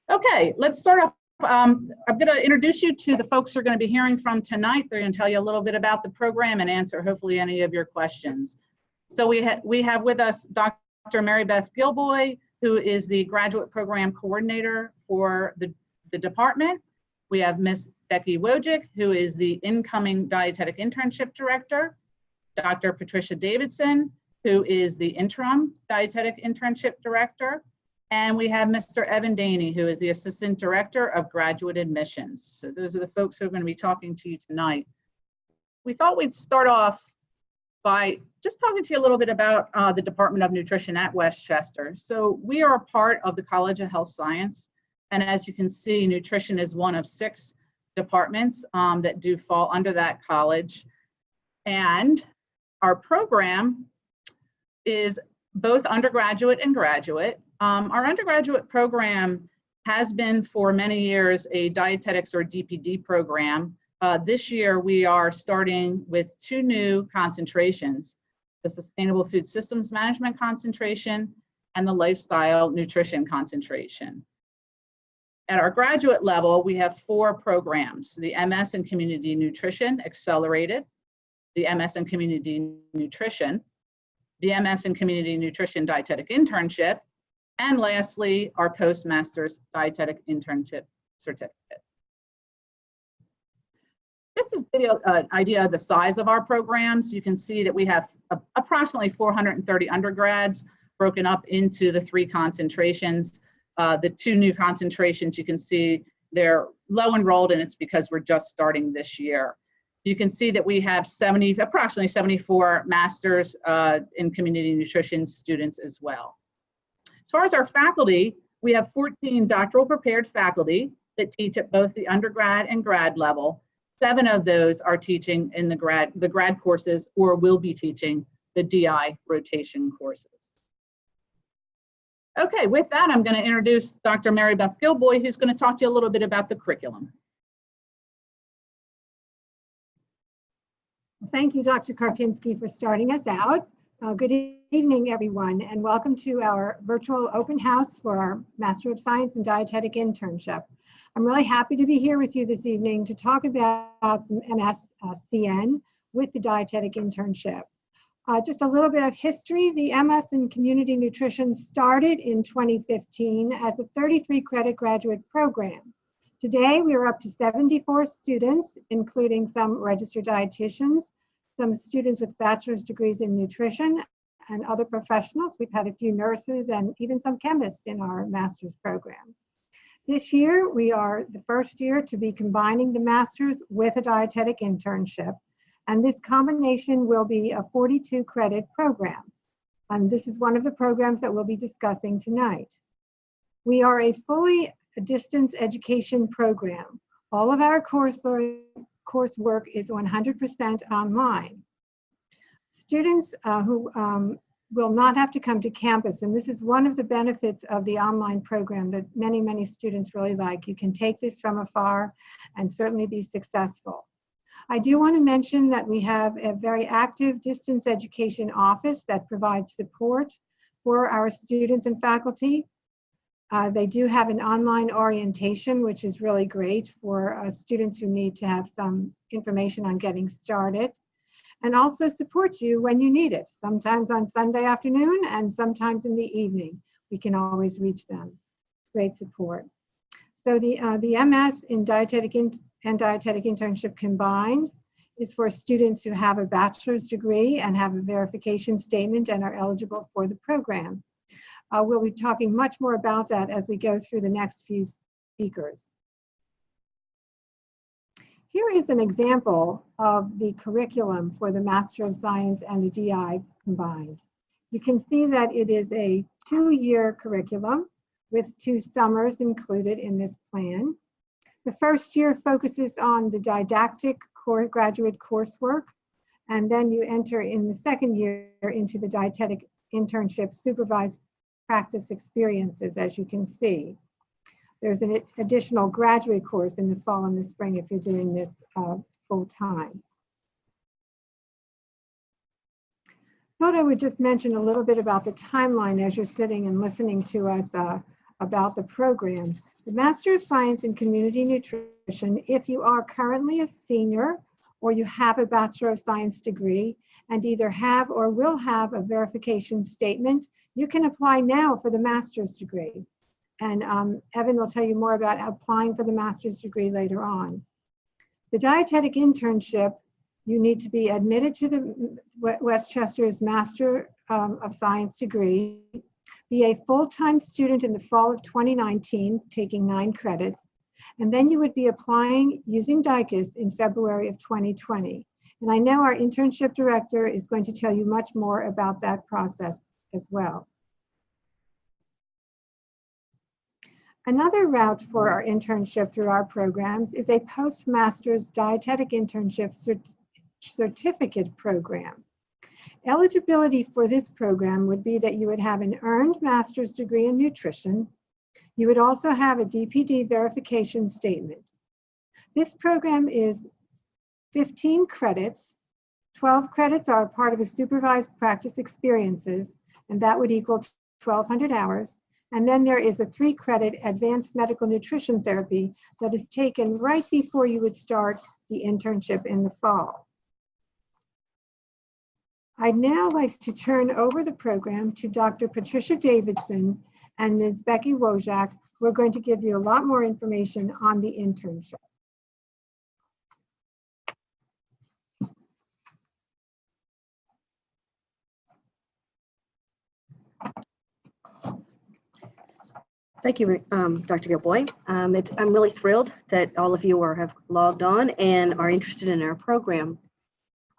Okay, let's start off. I'm going to introduce you to the folks you're going to be hearing from tonight. They're going to tell you a little bit about the program and answer hopefully any of your questions. So we have with us Dr. Mary Beth Gilboy, who is the graduate program coordinator for the department. We have Miss Becky Wojcik, who is the incoming dietetic internship director. Dr. Patricia Davidson, who is the interim dietetic internship director. And we have Mr. Evan Daney, who is the Assistant Director of Graduate Admissions. So those are the folks who are going to be talking to you tonight. We thought we'd start off by just talking to you a little bit about the Department of Nutrition at Westchester. So we are a part of the College of Health Science. And as you can see, nutrition is one of 6 departments that do fall under that college. And our program is both undergraduate and graduate. Our undergraduate program has been for many years a dietetics or DPD program. This year we are starting with 2 new concentrations, the Sustainable Food Systems Management concentration and the Lifestyle Nutrition concentration. At our graduate level, we have 4 programs, the MS in Community Nutrition Accelerated, the MS in Community Nutrition, the MS in Community Nutrition Dietetic Internship, and lastly, our Postmaster's Dietetic Internship Certificate. Just to give you an idea of the size of our programs, you can see that we have approximately 430 undergrads broken up into the 3 concentrations. The 2 new concentrations, you can see they're low enrolled, and it's because we're just starting this year. You can see that we have approximately 74 Masters in Community Nutrition students as well. As far as our faculty, we have 14 doctoral prepared faculty that teach at both the undergrad and grad level. 7 of those are teaching in the grad courses or will be teaching the DI rotation courses. Okay, with that, I'm going to introduce Dr. Mary Beth Gilboy, who's going to talk to you a little bit about the curriculum. Thank you, Dr. Karpinski, for starting us out. Good evening, everyone, and welcome to our virtual open house for our Master of Science in Dietetic Internship. I'm really happy to be here with you this evening to talk about MSCN with the Dietetic Internship. Just a little bit of history. The MS in Community Nutrition started in 2015 as a 33-credit graduate program. Today, we are up to 74 students, including some registered dietitians, some students with bachelor's degrees in nutrition, and other professionals. We've had a few nurses and even some chemists in our master's program. This year, we are the first year to be combining the master's with a dietetic internship, and this combination will be a 42-credit program. And this is one of the programs that we'll be discussing tonight. We are a fully distance education program. All of our coursework is 100% online. Students who will not have to come to campus, and this is one of the benefits of the online program that many students really like. You can take this from afar and certainly be successful. I do want to mention that we have a very active distance education office that provides support for our students and faculty. They do have an online orientation, which is really great for students who need to have some information on getting started, and also support you when you need it, sometimes on Sunday afternoon and sometimes in the evening. We can always reach them. It's great support. So the MS in Dietetic and Dietetic Internship combined is for students who have a bachelor's degree and have a verification statement and are eligible for the program. We'll be talking much more about that as we go through the next few speakers. Here is an example of the curriculum for the Master of Science and the DI combined. You can see that it is a 2-year curriculum with 2 summers included in this plan. The first year focuses on the didactic graduate coursework, and then you enter in the second year into the dietetic internship supervised practice experiences, as you can see. There's an additional graduate course in the fall and the spring if you're doing this full time. Thought I would just mention a little bit about the timeline as you're sitting and listening to us about the program. The Master of Science in Community Nutrition, if you are currently a senior or you have a Bachelor of Science degree and either have or will have a verification statement, you can apply now for the master's degree. And Evan will tell you more about applying for the master's degree later on. The dietetic internship, you need to be admitted to the Westchester's Master of Science degree, be a full-time student in the fall of 2019, taking 9 credits, and then you would be applying using DICUS in February of 2020. And I know our internship director is going to tell you much more about that process as well. Another route for our internship through our programs is a postmaster's dietetic internship certificate program. Eligibility for this program would be that you would have an earned master's degree in nutrition. You would also have a DPD verification statement. This program is 15 credits. 12 credits are part of a supervised practice experiences, and that would equal 1,200 hours. And then there is a 3-credit advanced medical nutrition therapy that is taken right before you would start the internship in the fall. I'd now like to turn over the program to Dr. Patricia Davidson and Ms. Becky Wojak, who are going to give you a lot more information on the internship. Thank you, Dr. Gilboy. I'm really thrilled that all of you have logged on and are interested in our program.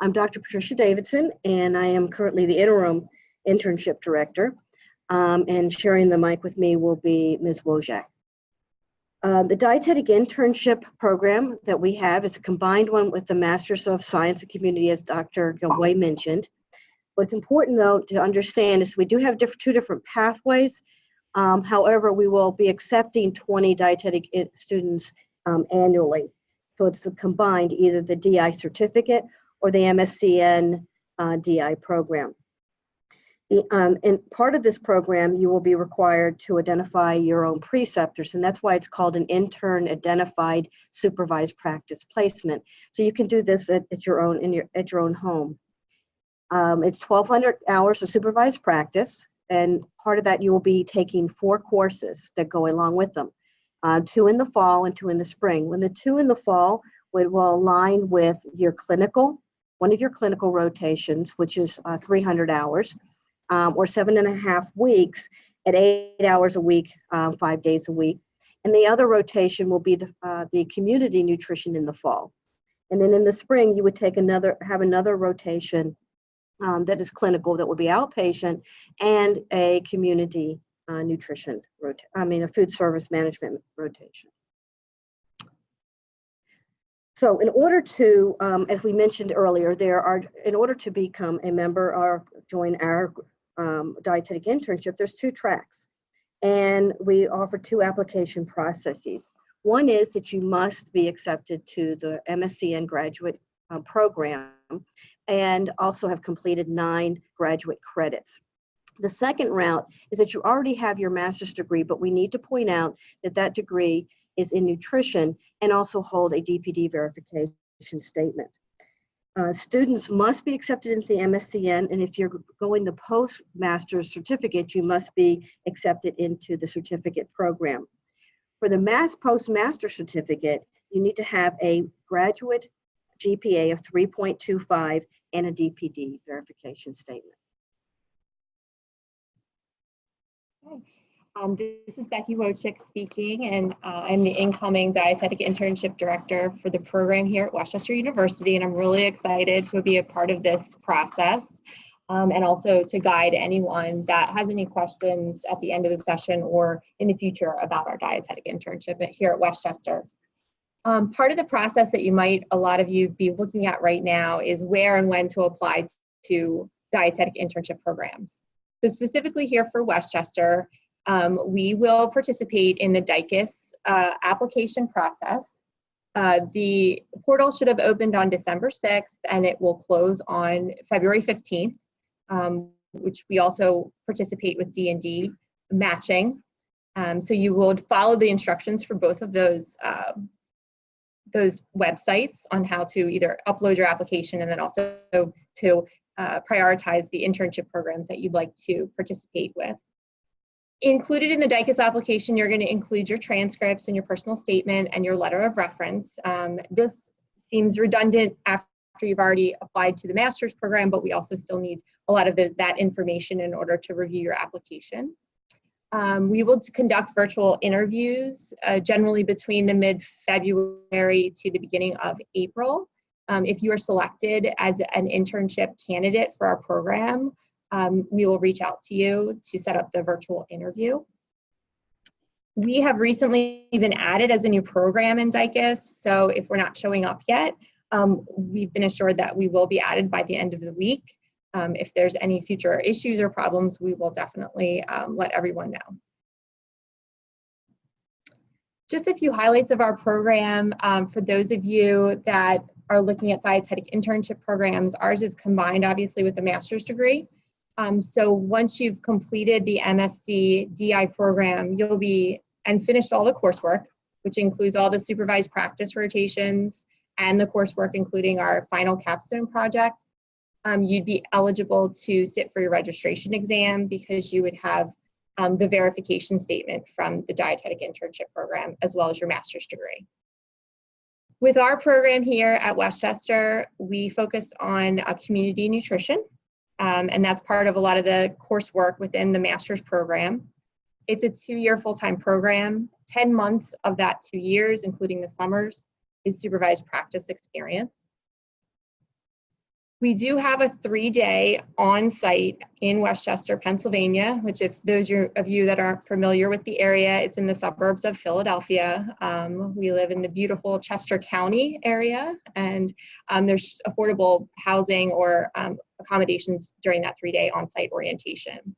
I'm Dr. Patricia Davidson, and I am currently the interim internship director. And sharing the mic with me will be Ms. Wojak. The dietetic internship program that we have is a combined one with the Masters of Science and Community, as Dr. Gilboy mentioned. What's important, though, to understand is we do have two different pathways. However, we will be accepting 20 dietetic students annually. So it's a combined, either the DI certificate or the MSCN DI program. In part of this program, you will be required to identify your own preceptors, and that's why it's called an intern identified supervised practice placement. So you can do this at your own home. It's 1,200 hours of supervised practice. And part of that, you will be taking 4 courses that go along with them, 2 in the fall and 2 in the spring. When the 2 in the fall will align with your clinical, one of your clinical rotations, which is 300 hours, or 7.5 weeks at 8 hours a week, 5 days a week. And the other rotation will be the community nutrition in the fall. And then in the spring, you would have another rotation that is clinical, that will be outpatient, and a community nutrition a food service management rotation. So in order to, as we mentioned earlier, in order to become a member or join our dietetic internship, there's 2 tracks, and we offer 2 application processes. One is that you must be accepted to the MSCN graduate program and also have completed 9 graduate credits. The second route is that you already have your master's degree, but we need to point out that that degree is in nutrition and also hold a DPD verification statement. Students must be accepted into the MSCN, and if you're going the postmaster's certificate, you must be accepted into the certificate program. For the postmaster certificate, you need to have a graduate GPA of 3.25 and a DPD verification statement. This is Becky Wojcik speaking, and I'm the incoming dietetic internship director for the program here at Westchester University, and I'm really excited to be a part of this process and also to guide anyone that has any questions at the end of the session or in the future about our dietetic internship here at Westchester. Part of the process that a lot of you be looking at right now is where and when to apply to dietetic internship programs. So specifically here for Westchester, we will participate in the DICUS application process. The portal should have opened on December 6th, and it will close on February 15th, which we also participate with D&D matching. So you would follow the instructions for both of those websites on how to either upload your application and then also to prioritize the internship programs that you'd like to participate with. Included in the DICUS application, you're going to include your transcripts and your personal statement and your letter of reference. This seems redundant after you've already applied to the master's program, but we also still need a lot of that information in order to review your application. We will conduct virtual interviews generally between the mid-February to the beginning of April. If you are selected as an internship candidate for our program, we will reach out to you to set up the virtual interview. We have recently been added as a new program in DICUS, so if we're not showing up yet, we've been assured that we will be added by the end of the week. If there's any future issues or problems, we will definitely let everyone know. Just a few highlights of our program. For those of you that are looking at dietetic internship programs, ours is combined obviously with the master's degree. So once you've completed the MSc DI program, you'll be and finished all the coursework, which includes all the supervised practice rotations and the coursework, including our final capstone project. You'd be eligible to sit for your registration exam because you would have the verification statement from the dietetic internship program as well as your master's degree. With our program here at Westchester, we focus on community nutrition, and that's part of a lot of the coursework within the master's program. It's a 2-year full-time program. 10 months of that 2 years, including the summers, is supervised practice experience. We do have a 3-day on-site in Westchester, Pennsylvania, which if those of you that aren't familiar with the area, it's in the suburbs of Philadelphia. We live in the beautiful Chester County area, and there's affordable housing or accommodations during that 3-day on-site orientation.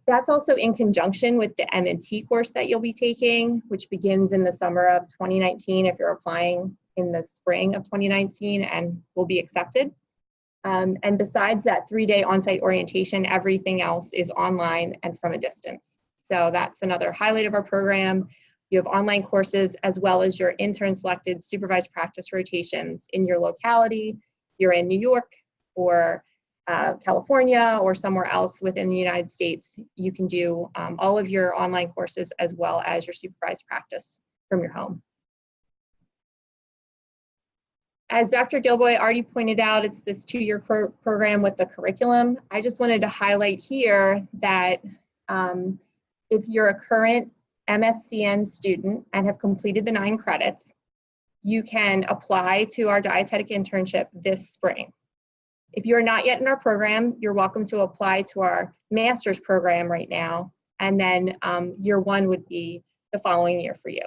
That's also in conjunction with the M&T course that you'll be taking, which begins in the summer of 2019 if you're applying in the spring of 2019 and will be accepted. And besides that 3-day on-site orientation, everything else is online and from a distance. So that's another highlight of our program. You have online courses as well as your intern selected supervised practice rotations in your locality. You're in New York or California or somewhere else within the United States, you can do all of your online courses as well as your supervised practice from your home. As Dr. Gilboy already pointed out, it's this 2-year program with the curriculum. I just wanted to highlight here that if you're a current MSCN student and have completed the 9 credits, you can apply to our dietetic internship this spring. If you're not yet in our program, you're welcome to apply to our master's program right now, and then year 1 would be the following year for you.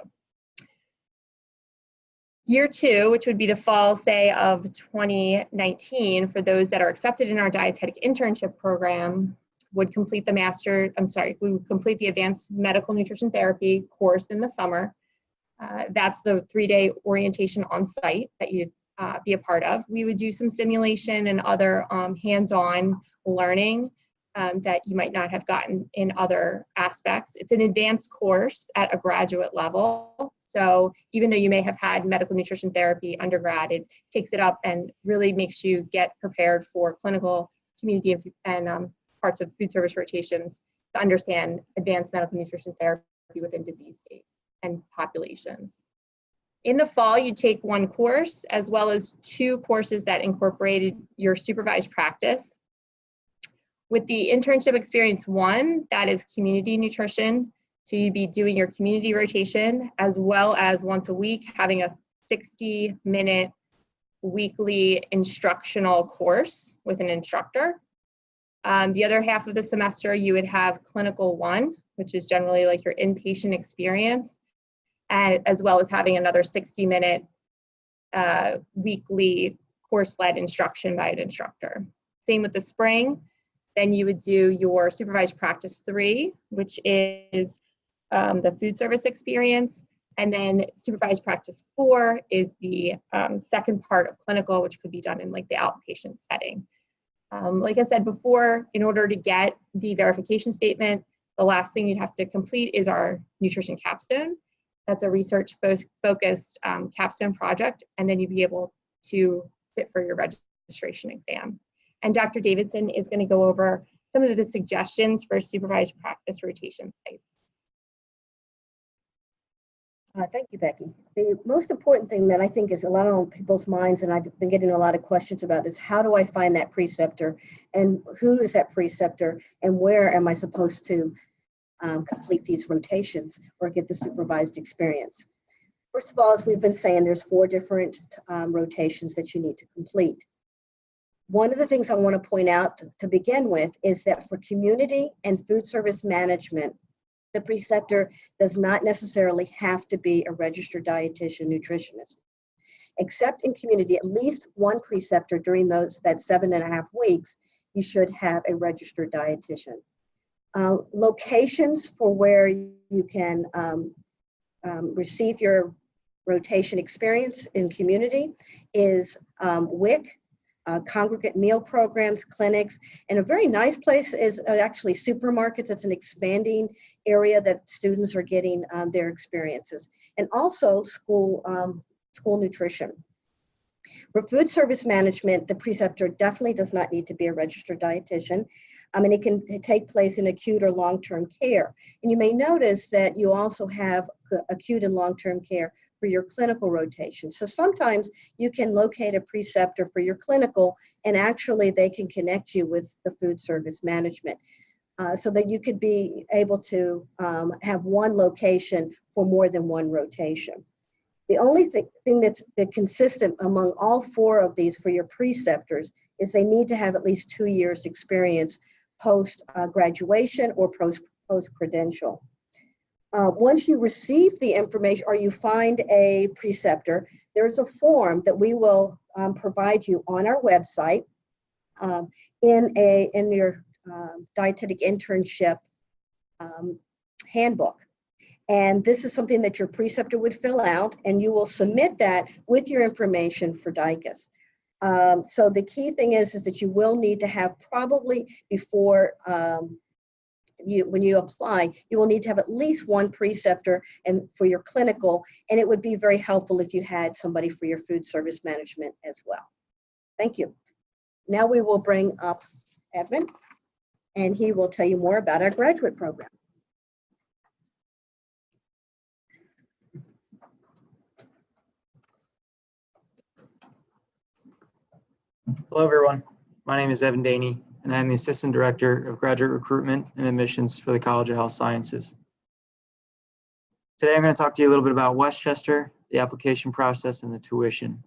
Year 2, which would be the fall, say, of 2019, for those that are accepted in our dietetic internship program, would complete the would complete the advanced medical nutrition therapy course in the summer. That's the 3-day orientation on site that you'd be a part of. We would do some simulation and other hands-on learning that you might not have gotten in other aspects. It's an advanced course at a graduate level. So even though you may have had medical nutrition therapy undergrad, it takes it up and really makes you get prepared for clinical, community, and parts of food service rotations to understand advanced medical nutrition therapy within disease states and populations. In the fall, you take 1 course as well as 2 courses that incorporated your supervised practice. With the internship experience 1, that is community nutrition. So you'd be doing your community rotation as well as once a week having a 60-minute weekly instructional course with an instructor. The other half of the semester, you would have clinical 1, which is generally like your inpatient experience, as well as having another 60-minute weekly course-led instruction by an instructor. Same with the spring. Then you would do your supervised practice 3, which is the food service experience. And then supervised practice 4 is the second part of clinical, which could be done in like the outpatient setting. Like I said before, in order to get the verification statement, The last thing you'd have to complete is our nutrition capstone. That's a research-focused capstone project, and then you'd be able to sit for your registration exam. And Dr. Davidson is going to go over some of the suggestions for supervised practice rotation sites. Thank you, Becky. The most important thing that I think is a lot on people's minds, and I've been getting a lot of questions about, is how do I find that preceptor, and who is that preceptor, and where am I supposed to complete these rotations or get the supervised experience? First of all, as we've been saying, there's 4 different rotations that you need to complete. One of the things I want to point out to begin with is that for community and food service management, the preceptor does not necessarily have to be a registered dietitian nutritionist. Except in community, at least one preceptor during that 7.5 weeks, you should have a registered dietitian. Locations for where you can receive your rotation experience in community is WIC, congregate meal programs, clinics, and a very nice place is actually supermarkets. It's an expanding area that students are getting their experiences, and also school nutrition. For food service management, the preceptor definitely does not need to be a registered dietitian. And it can take place in acute or long-term care. And you may notice that you also have acute and long-term care for your clinical rotation. So sometimes you can locate a preceptor for your clinical, and actually they can connect you with the food service management so that you could be able to have one location for more than one rotation. The only thing that's consistent among all 4 of these for your preceptors is they need to have at least 2 years experience post graduation or post credential. Once you receive the information or you find a preceptor, there's a form that we will provide you on our website in your dietetic internship handbook. And this is something that your preceptor would fill out, and you will submit that with your information for DICAS. So the key thing is that you will need to have probably before when you apply, you will need to have at least one preceptor and for your clinical, and it would be very helpful if you had somebody for your food service management as well. Thank you. Now we will bring up Evan, and he will tell you more about our graduate program. Hello, everyone. My name is Evan Daney, and I'm the Assistant Director of Graduate Recruitment and Admissions for the College of Health Sciences. Today, I'm going to talk to you a little bit about Westchester, the application process, and the tuition.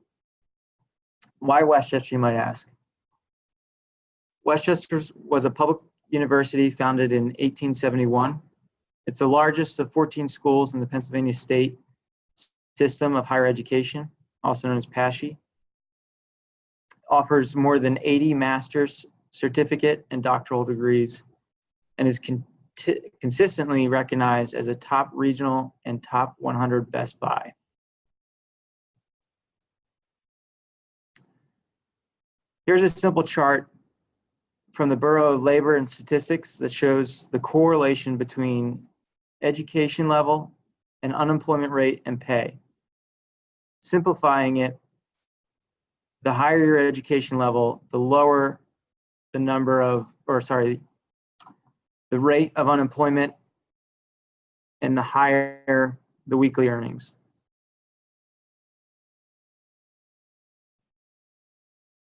Why Westchester, you might ask? Westchester was a public university founded in 1871. It's the largest of 14 schools in the Pennsylvania state system of higher education, also known as PASHE. Offers more than 80 master's, certificate, and doctoral degrees, and is consistently recognized as a top regional and top 100 Best Buy. Here's a simple chart from the Bureau of Labor and Statistics that shows the correlation between education level and unemployment rate and pay. Simplifying it, the higher your education level, the lower the the rate of unemployment, and the higher the weekly earnings.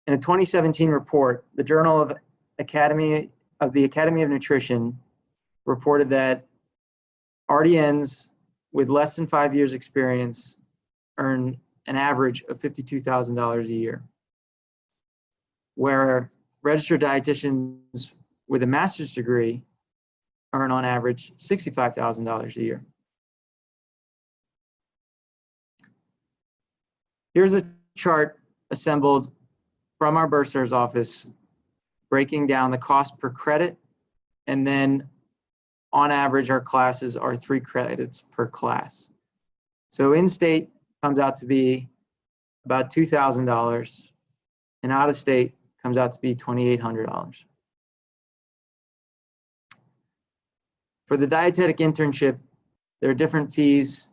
In a 2017 report, the Journal of the Academy of Nutrition reported that RDNs with less than 5 years experience earn an average of $52,000 a year, where registered dietitians with a master's degree earn on average $65,000 a year. Here's a chart assembled from our bursar's office, breaking down the cost per credit, and then on average, our classes are 3 credits per class. So in-state comes out to be about $2,000, and out-of-state comes out to be $2,800. For the dietetic internship, there are different fees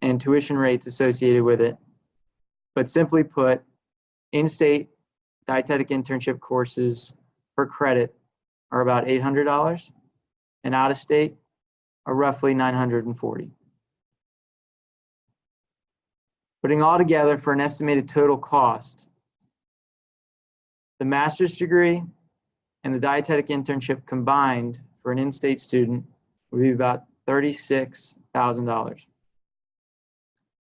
and tuition rates associated with it. But simply put, in-state dietetic internship courses per credit are about $800, and out-of-state are roughly $940. Putting all together for an estimated total cost, the master's degree and the dietetic internship combined for an in-state student would be about $36,000.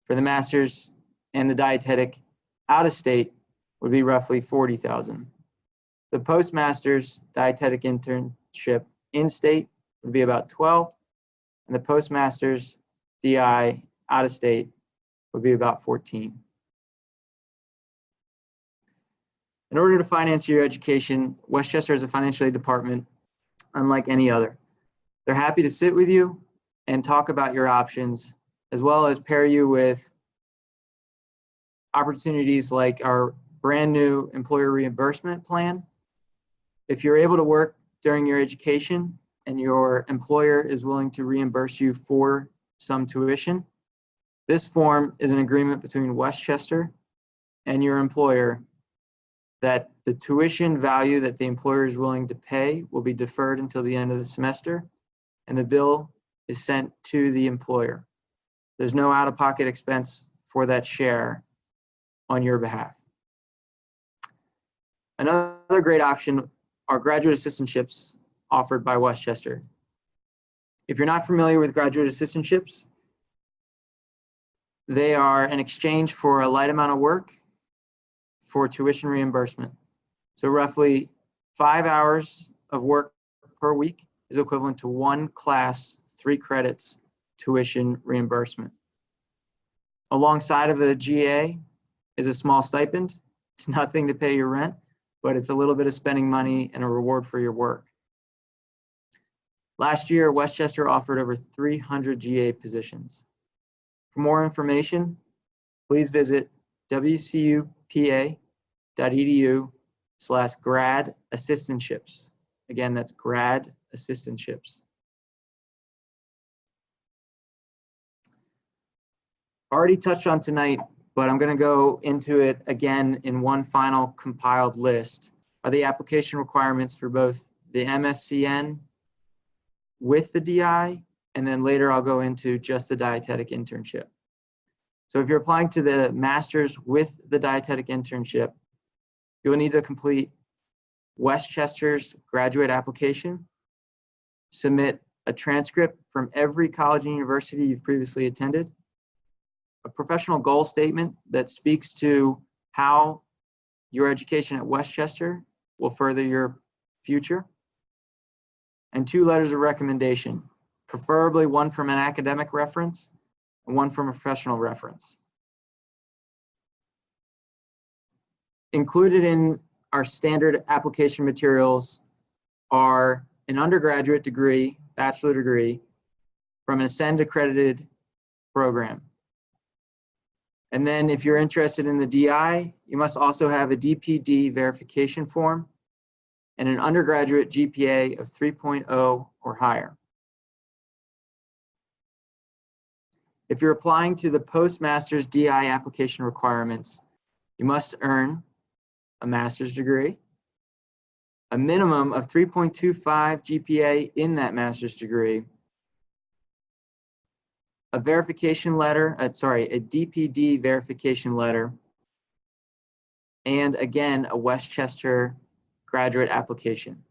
For the master's and the dietetic out-of-state would be roughly $40,000. The postmaster's dietetic internship in-state would be about $12,000, and the postmaster's DI out-of-state would be about $14,000. In order to finance your education, West Chester is a financial aid department unlike any other. They're happy to sit with you and talk about your options, as well as pair you with opportunities like our brand new employer reimbursement plan. If you're able to work during your education and your employer is willing to reimburse you for some tuition, this form is an agreement between West Chester and your employer that the tuition value that the employer is willing to pay will be deferred until the end of the semester, and the bill is sent to the employer. There's no out-of-pocket expense for that share on your behalf. Another great option are graduate assistantships offered by West Chester. If you're not familiar with graduate assistantships, they are an exchange for a light amount of work for tuition reimbursement. So roughly 5 hours of work per week is equivalent to 1 class, 3 credits tuition reimbursement. Alongside of a GA is a small stipend. It's nothing to pay your rent, but it's a little bit of spending money and a reward for your work. Last year, West Chester offered over 300 GA positions. For more information, please visit wcupa.edu/grad assistantships. Again, that's grad assistantships. Already touched on tonight, but I'm going to go into it again in one final compiled list, are the application requirements for both the MSCN with the DI, and then later I'll go into just the dietetic internship. So if you're applying to the master's with the dietetic internship, you'll need to complete West Chester's graduate application, submit a transcript from every college and university you've previously attended, a professional goal statement that speaks to how your education at West Chester will further your future, and 2 letters of recommendation, preferably one from an academic reference and one from a professional reference. Included in our standard application materials are an undergraduate degree, bachelor degree, from an Ascend accredited program. And then if you're interested in the DI, you must also have a DPD verification form and an undergraduate GPA of 3.0 or higher. If you're applying to the postmaster's DI application requirements, you must earn a master's degree, a minimum of 3.25 GPA in that master's degree, a verification letter, a DPD verification letter, and again, a West Chester graduate application.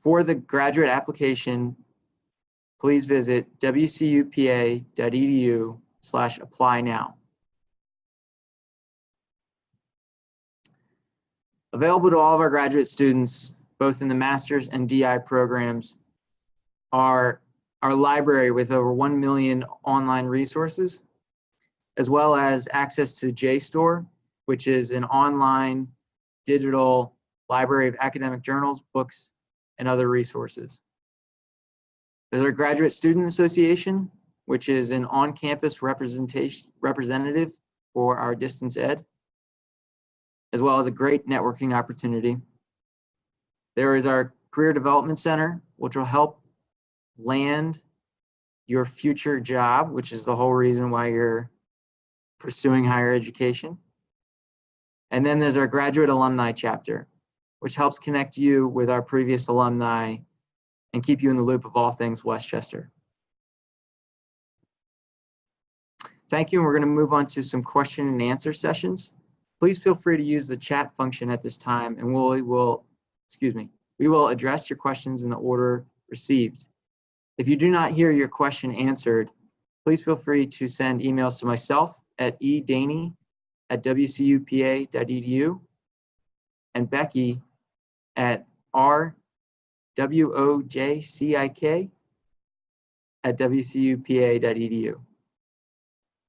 For the graduate application, please visit wcupa.edu/apply now. Available to all of our graduate students, both in the master's and DI programs, are our library with over 1 million online resources, as well as access to JSTOR, which is an online digital library of academic journals, books, and other resources. There's our Graduate Student Association, which is an on-campus representative for our distance ed, as well as a great networking opportunity. There is our Career Development Center, which will help land your future job, which is the whole reason why you're pursuing higher education. And then there's our graduate alumni chapter, which helps connect you with our previous alumni and keep you in the loop of all things Westchester. Thank you, and we're going to move on to some question and answer sessions. Please feel free to use the chat function at this time, and we will address your questions in the order received. If you do not hear your question answered, please feel free to send emails to myself at edaney@wcupa.edu and Becky at rwojcik@wcupa.edu.